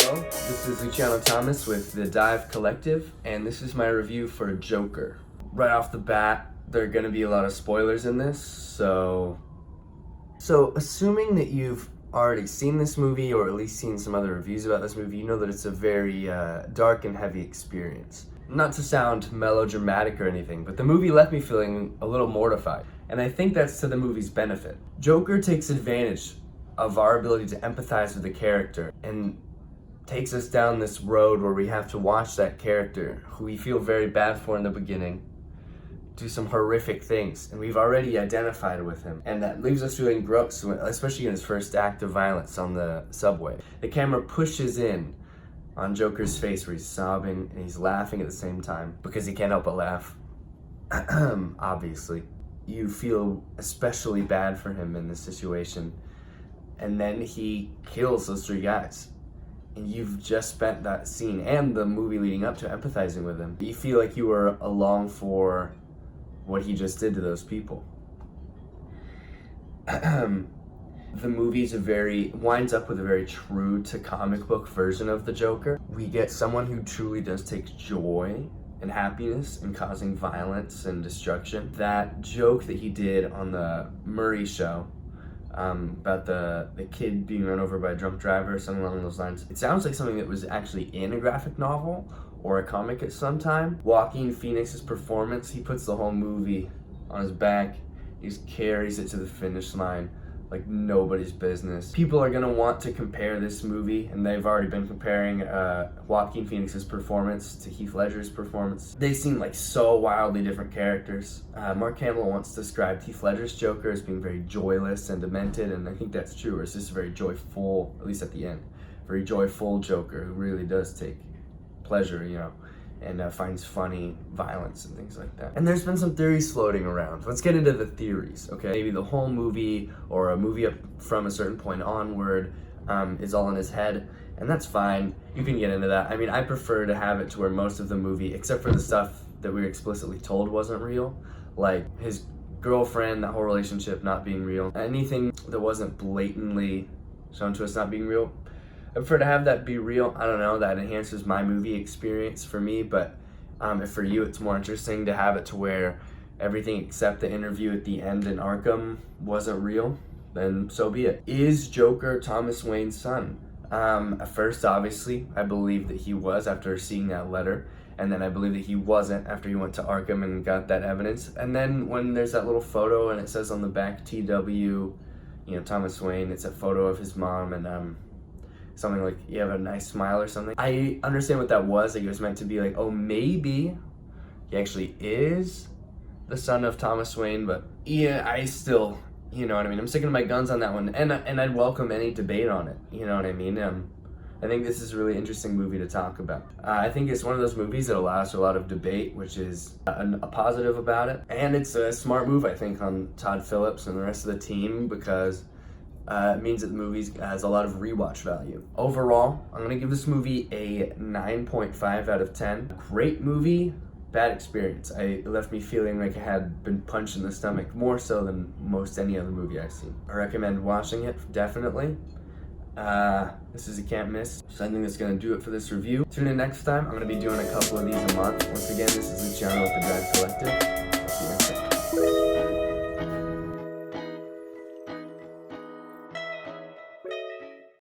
Hello, this is Luciano Thomas with the Dive Collective, and this is my review for Joker. Right off the bat, there are going to be a lot of spoilers in this, so assuming that you've already seen this movie, or at least seen some other reviews about this movie, you know that it's a very dark and heavy experience. Not to sound melodramatic or anything, but the movie left me feeling a little mortified, and I think that's to the movie's benefit. Joker takes advantage of our ability to empathize with the character and takes us down this road where we have to watch that character, who we feel very bad for in the beginning, do some horrific things, and we've already identified with him, and that leaves us feeling gross, especially in his first act of violence on the subway. The camera pushes in on Joker's face where he's sobbing and he's laughing at the same time because he can't help but laugh. Obviously. You feel especially bad for him in this situation. And then he kills those three guys. And you've just spent that scene and the movie leading up to empathizing with him. You feel like you were along for what he just did to those people. The movie winds up with a very true to comic book version of the Joker. We get someone who truly does take joy and happiness in causing violence and destruction. That joke that he did on the Murray show, about the kid being run over by a drunk driver or something along those lines. It sounds like something that was actually in a graphic novel or a comic at some time. Joaquin Phoenix's performance, he puts the whole movie on his back. He just carries it to the finish line like nobody's business. People are gonna want to compare this movie, and they've already been comparing Joaquin Phoenix's performance to Heath Ledger's performance. They seem like so wildly different characters. Mark Hamill once described Heath Ledger's Joker as being very joyless and demented, and I think that's true. It's just a very joyful, at least at the end, very joyful Joker who really does take pleasure, and finds funny violence and things like that. And there's been some theories floating around. Let's get into the theories, okay? Maybe the whole movie, or a movie up from a certain point onward, is all in his head, and that's fine. You can get into that. I mean, I prefer to have it to where most of the movie, except for the stuff that we were explicitly told wasn't real, like his girlfriend, that whole relationship not being real, anything that wasn't blatantly shown to us not being real, I prefer to have that be real. I don't know, that enhances my movie experience for me, but if for you it's more interesting to have it to where everything except the interview at the end in Arkham wasn't real, then so be it. Is Joker Thomas Wayne's son? At first, obviously, I believe that he was after seeing that letter, and then I believe that he wasn't after he went to Arkham and got that evidence. And then when there's that little photo and it says on the back TW, Thomas Wayne, it's a photo of his mom, and something like, you have a nice smile or something. I understand what that was. Like, it was meant to be like, oh, maybe he actually is the son of Thomas Wayne, but yeah, I still, you know what I mean? I'm sticking to my guns on that one, and I'd welcome any debate on it, you know what I mean? I think this is a really interesting movie to talk about. I think it's one of those movies that allows for a lot of debate, which is a positive about it, and it's a smart move, I think, on Todd Phillips and the rest of the team, because it means that the movie has a lot of rewatch value. Overall, I'm going to give this movie a 9.5 out of 10. Great movie, bad experience. It left me feeling like I had been punched in the stomach, more so than most any other movie I've seen. I recommend watching it, definitely. This is a can't miss. So I think that's going to do it for this review. Tune in next time. I'm going to be doing a couple of these a month. Once again, this is Luciano with the Dive Collective.